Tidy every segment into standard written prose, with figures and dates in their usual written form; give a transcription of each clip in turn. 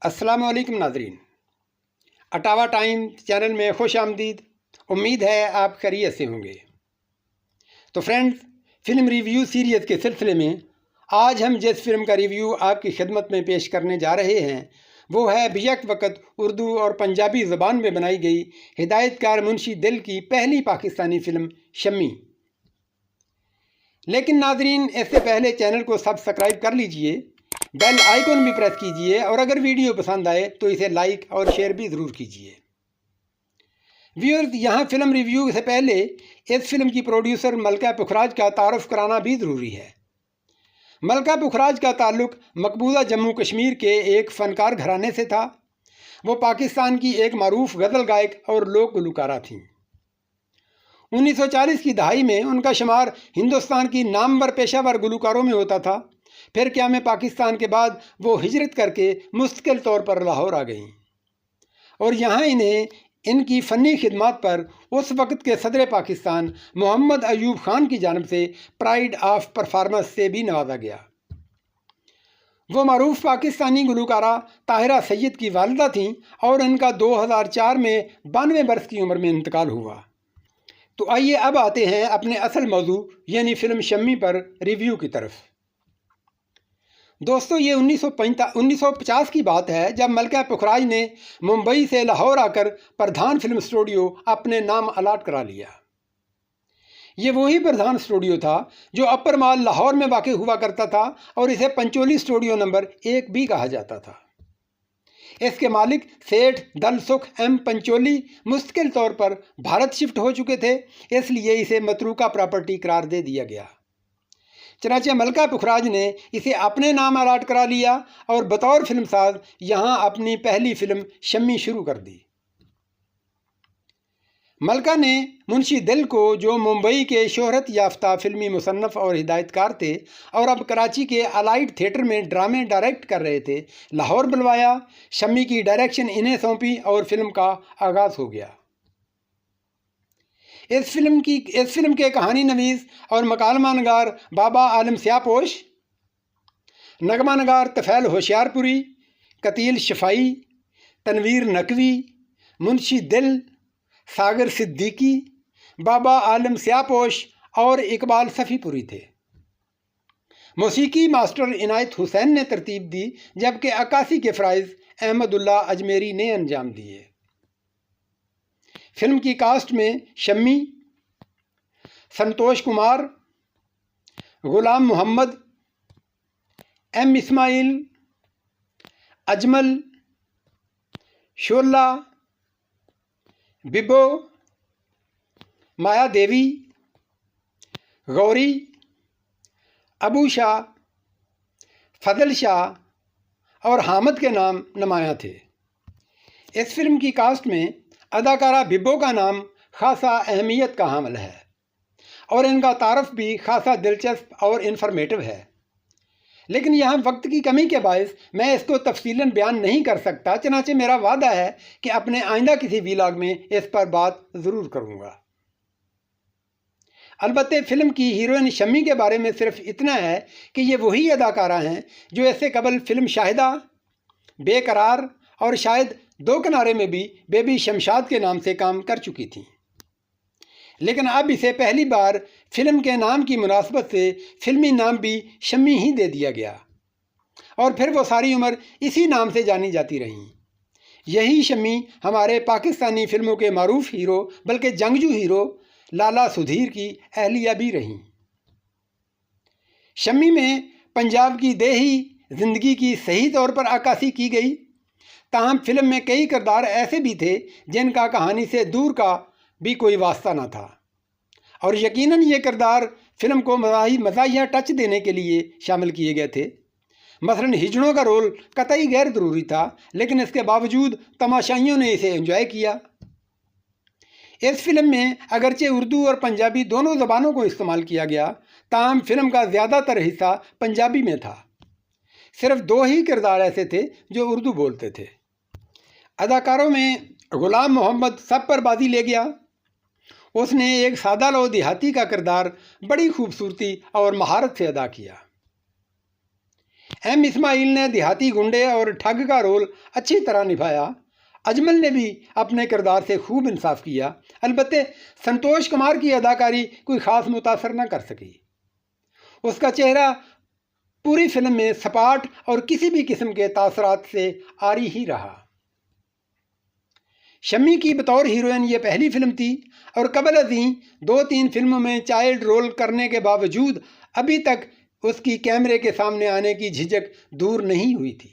السلام علیکم ناظرین، اٹاوا ٹائم چینل میں خوش آمدید۔ امید ہے آپ خیریت سے ہوں گے۔ تو فرینڈز، فلم ریویو سیریز کے سلسلے میں آج ہم جس فلم کا ریویو آپ کی خدمت میں پیش کرنے جا رہے ہیں وہ ہے بیک وقت اردو اور پنجابی زبان میں بنائی گئی ہدایت کار منشی دل کی پہلی پاکستانی فلم شمی۔ لیکن ناظرین، اس سے پہلے چینل کو سبسکرائب کر لیجئے، بیل آئیکن بھی پریس کیجئے اور اگر ویڈیو پسند آئے تو اسے لائک اور شیئر بھی ضرور کیجئے۔ ویورز، یہاں فلم ریویو سے پہلے اس فلم کی پروڈیوسر ملکہ پکھراج کا تعارف کرانا بھی ضروری ہے۔ ملکہ پکھراج کا تعلق مقبوضہ جموں کشمیر کے ایک فنکار گھرانے سے تھا۔ وہ پاکستان کی ایک معروف غزل گائک اور لوک گلوکارہ تھیں۔ 1940 کی دہائی میں ان کا شمار ہندوستان کی نامور پیشہ ور گلوکاروں میں ہوتا تھا۔ پھر قیام پاکستان کے بعد وہ ہجرت کر کے مستقل طور پر لاہور آ گئیں اور یہاں انہیں ان کی فنی خدمات پر اس وقت کے صدر پاکستان محمد ایوب خان کی جانب سے پرائڈ آف پرفارمنس سے بھی نوازا گیا۔ وہ معروف پاکستانی گلوکارہ طاہرہ سید کی والدہ تھیں اور ان کا 2004 میں 92 برس کی عمر میں انتقال ہوا۔ تو آئیے اب آتے ہیں اپنے اصل موضوع یعنی فلم شمی پر ریویو کی طرف۔ دوستو، یہ 1950 کی بات ہے جب ملکہ پکھراج نے ممبئی سے لاہور آ کر پردھان فلم اسٹوڈیو اپنے نام الاٹ کرا لیا۔ یہ وہی پردھان اسٹوڈیو تھا جو اپر مال لاہور میں واقع ہوا کرتا تھا اور اسے پنچولی اسٹوڈیو نمبر 1 بھی کہا جاتا تھا۔ اس کے مالک سیٹھ دل سکھ ایم پنچولی مستقل طور پر بھارت شفٹ ہو چکے تھے، اس لیے اسے متروکہ پراپرٹی قرار دے دیا گیا۔ چنانچہ ملکہ پکھراج نے اسے اپنے نام الاٹ کرا لیا اور بطور فلم ساز یہاں اپنی پہلی فلم شمی شروع کر دی۔ ملکہ نے منشی دل کو، جو ممبئی کے شہرت یافتہ فلمی مصنف اور ہدایت کار تھے اور اب کراچی کے الائٹ تھیٹر میں ڈرامے ڈائریکٹ کر رہے تھے، لاہور بلوایا۔ شمی کی ڈائریکشن انہیں سونپی اور فلم کا آغاز ہو گیا۔ اس فلم کے کہانی نویس اور مکالمہ نگار بابا عالم سیاہ پوش، نغمہ نگار طفیل ہوشیار پوری، قتیل شفائی، تنویر نقوی، منشی دل، ساگر صدیقی، بابا عالم سیاہ پوش اور اقبال صفی پوری تھے۔ موسیقی ماسٹر عنایت حسین نے ترتیب دی جبکہ عکاسی کے فرائض احمد اللہ اجمیری نے انجام دیے۔ فلم کی کاسٹ میں شمی، سنتوش کمار، غلام محمد، ایم اسماعیل، اجمل، شولہ، ببو، مایا دیوی، غوری، ابو شاہ، فضل شاہ اور حامد کے نام نمایاں تھے۔ اس فلم کی کاسٹ میں اداکارہ ببو کا نام خاصا اہمیت کا حامل ہے اور ان کا تعارف بھی خاصا دلچسپ اور انفارمیٹو ہے، لیکن یہاں وقت کی کمی کے باعث میں اس کو تفصیلاً بیان نہیں کر سکتا، چنانچہ میرا وعدہ ہے کہ اپنے آئندہ کسی ویلاگ میں اس پر بات ضرور کروں گا۔ البتہ فلم کی ہیروئن شمی کے بارے میں صرف اتنا ہے کہ یہ وہی اداکارہ ہیں جو اس سے قبل فلم شاہدہ، بے قرار اور شاید دو کنارے میں بھی بیبی شمشاد کے نام سے کام کر چکی تھیں، لیکن اب اسے پہلی بار فلم کے نام کی مناسبت سے فلمی نام بھی شمی ہی دے دیا گیا اور پھر وہ ساری عمر اسی نام سے جانی جاتی رہیں۔ یہی شمی ہمارے پاکستانی فلموں کے معروف ہیرو بلکہ جنگجو ہیرو لالا سدھیر کی اہلیہ بھی رہیں۔ شمی میں پنجاب کی دیہی زندگی کی صحیح طور پر عکاسی کی گئی، تاہم فلم میں کئی کردار ایسے بھی تھے جن کا کہانی سے دور کا بھی کوئی واسطہ نہ تھا اور یقیناً یہ کردار فلم کو مزاحیہ ٹچ دینے کے لیے شامل کیے گئے تھے۔ مثلاً ہجڑوں کا رول قطعی غیر ضروری تھا، لیکن اس کے باوجود تماشائیوں نے اسے انجوائے کیا۔ اس فلم میں اگرچہ اردو اور پنجابی دونوں زبانوں کو استعمال کیا گیا، تاہم فلم کا زیادہ تر حصہ پنجابی میں تھا۔ صرف 2 ہی کردار ایسے تھے جو اردو بولتے تھے۔ اداکاروں میں غلام محمد سب پر بازی لے گیا۔ اس نے ایک سادہ لو دیہاتی کا کردار بڑی خوبصورتی اور مہارت سے ادا کیا۔ ایم اسماعیل نے دیہاتی گنڈے اور ٹھگ کا رول اچھی طرح نبھایا۔ اجمل نے بھی اپنے کردار سے خوب انصاف کیا، البتہ سنتوش کمار کی اداکاری کوئی خاص متاثر نہ کر سکی۔ اس کا چہرہ پوری فلم میں سپاٹ اور کسی بھی قسم کے تاثرات سے عاری ہی رہا۔ شمی کی بطور ہیروئن یہ پہلی فلم تھی اور قبل ازیں 2-3 فلموں میں چائلڈ رول کرنے کے باوجود ابھی تک اس کی کیمرے کے سامنے آنے کی جھجک دور نہیں ہوئی تھی۔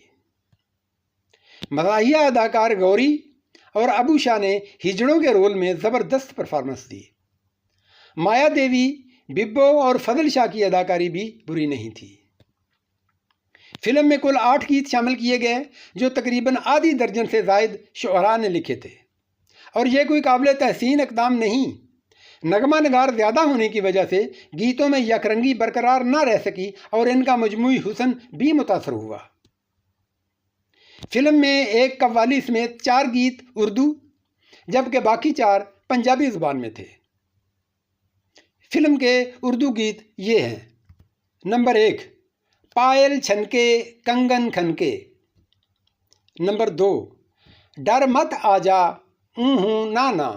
مزاحیہ اداکار گوری اور ابو شاہ نے ہجڑوں کے رول میں زبردست پرفارمنس دی۔ مایا دیوی، ببو اور فضل شاہ کی اداکاری بھی بری نہیں تھی۔ فلم میں کل 8 گیت شامل کیے گئے جو تقریباً آدھی درجن سے زائد شعراء نے لکھے تھے، اور یہ کوئی قابل تحسین اقدام نہیں۔ نغمہ نگار زیادہ ہونے کی وجہ سے گیتوں میں یک رنگی برقرار نہ رہ سکی اور ان کا مجموعی حسن بھی متاثر ہوا۔ فلم میں ایک قوالی سمیت 4 گیت اردو جبکہ باقی 4 پنجابی زبان میں تھے۔ فلم کے اردو گیت یہ ہیں: نمبر 1 پائل چھنکے کنگن کھنکے، نمبر 2 ڈر مت آجا ہوں نانا،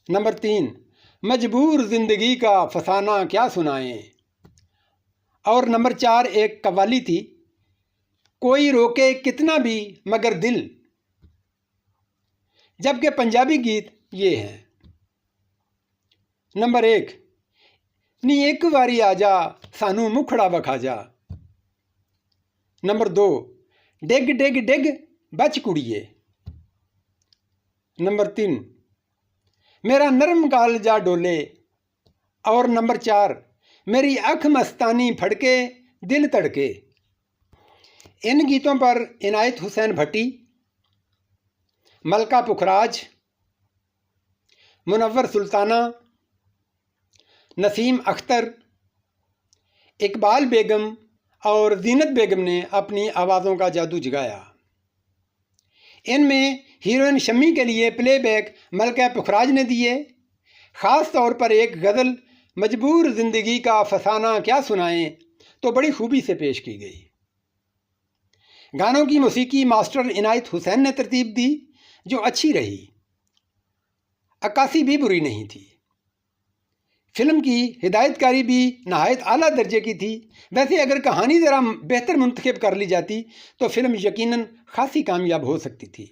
نمبر 3 مجبور زندگی کا فسانہ کیا سنائیں، اور نمبر 4 ایک قوالی تھی: کوئی روکے کتنا بھی مگر دل۔ جبکہ پنجابی گیت یہ ہیں: نمبر 1 نی ایک واری آجا سانو مکھڑا وکھا جا، نمبر 2 ڈگ ڈگ ڈگ بچ کڑیے، نمبر 3 میرا نرم کالجا ڈولے، اور نمبر 4 میری اکھ مستانی پھڑکے دل تڑکے۔ ان گیتوں پر عنایت حسین بھٹی، ملکہ پکھراج، منور سلطانہ، نسیم اختر، اقبال بیگم اور زینت بیگم نے اپنی آوازوں کا جادو جگایا۔ ان میں ہیروئن شمی کے لیے پلے بیک ملکہ پکھراج نے دیے۔ خاص طور پر ایک غزل مجبور زندگی کا فسانہ کیا سنائیں تو بڑی خوبی سے پیش کی گئی۔ گانوں کی موسیقی ماسٹر عنایت حسین نے ترتیب دی جو اچھی رہی، عکاسی بھی بری نہیں تھی۔ فلم کی ہدایت کاری بھی نہایت اعلیٰ درجے کی تھی۔ ویسے اگر کہانی ذرا بہتر منتخب کر لی جاتی تو فلم یقیناً خاصی کامیاب ہو سکتی تھی۔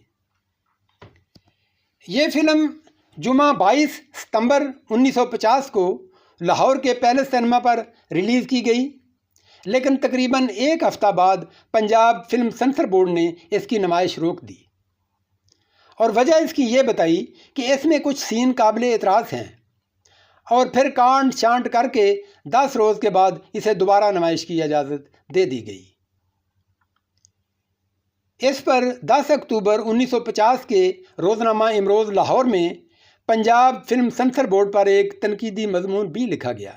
یہ فلم جمعہ 22 ستمبر 1950 کو لاہور کے پیلس سینما پر ریلیز کی گئی، لیکن تقریباً 1 ہفتہ بعد پنجاب فلم سنسر بورڈ نے اس کی نمائش روک دی، اور وجہ اس کی یہ بتائی کہ اس میں کچھ سین قابل اعتراض ہیں، اور پھر کانٹ چانٹ کر کے 10 روز کے بعد اسے دوبارہ نمائش کی اجازت دے دی گئی۔ اس پر 10 اکتوبر 1950 کے روزنامہ امروز لاہور میں پنجاب فلم سنسر بورڈ پر ایک تنقیدی مضمون بھی لکھا گیا۔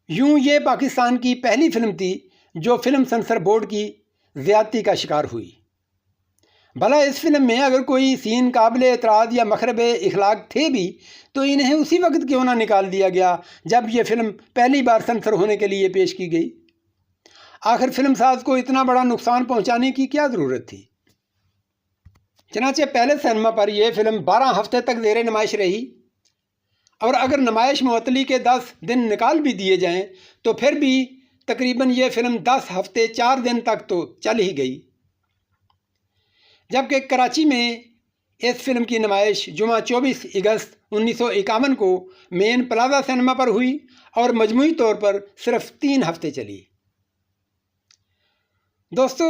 یوں یہ پاکستان کی پہلی فلم تھی جو فلم سنسر بورڈ کی زیادتی کا شکار ہوئی۔ بھلا اس فلم میں اگر کوئی سین قابل اعتراض یا مخرب اخلاق تھے بھی تو انہیں اسی وقت کیوں نہ نکال دیا گیا جب یہ فلم پہلی بار سنسر ہونے کے لیے پیش کی گئی؟ آخر فلم ساز کو اتنا بڑا نقصان پہنچانے کی کیا ضرورت تھی؟ چنانچہ پیلس سینما پر یہ فلم 12 ہفتے تک زیر نمائش رہی، اور اگر نمائش معطلی کے 10 دن نکال بھی دیے جائیں تو پھر بھی تقریباً یہ فلم 10 ہفتے 4 دن تک تو چل ہی گئی۔ جبکہ کراچی میں اس فلم کی نمائش جمعہ 24 اگست 1951 کو مین پلازا سینما پر ہوئی اور مجموعی طور پر صرف 3 ہفتے چلی۔ دوستو،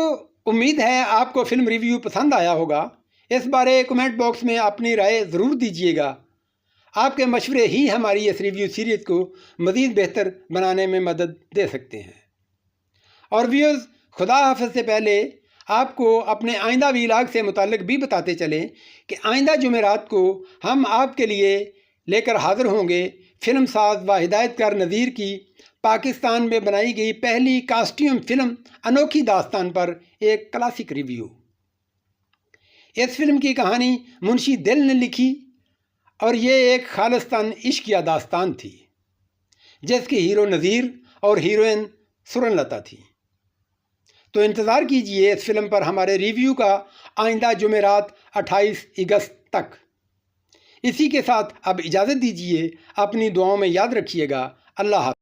امید ہے آپ کو فلم ریویو پسند آیا ہوگا۔ اس بارے کمنٹ باکس میں اپنی رائے ضرور دیجیے گا۔ آپ کے مشورے ہی ہماری اس ریویو سیریز کو مزید بہتر بنانے میں مدد دے سکتے ہیں۔ اور ویوز، خدا حافظ سے پہلے آپ کو اپنے آئندہ ویلاگ سے متعلق بھی بتاتے چلیں کہ آئندہ جمعرات کو ہم آپ کے لیے لے کر حاضر ہوں گے فلم ساز و ہدایت کار نذیر کی پاکستان میں بنائی گئی پہلی کاسٹیوم فلم انوکھی داستان پر ایک کلاسک ریویو۔ اس فلم کی کہانی منشی دل نے لکھی اور یہ ایک خالصتاً عشقیہ داستان تھی جس کے ہیرو نذیر اور ہیروئن سورن لتا تھی۔ تو انتظار کیجئے اس فلم پر ہمارے ریویو کا آئندہ جمعرات 28 اگست تک۔ اسی کے ساتھ اب اجازت دیجئے، اپنی دعاؤں میں یاد رکھیے گا۔ اللہ حافظ۔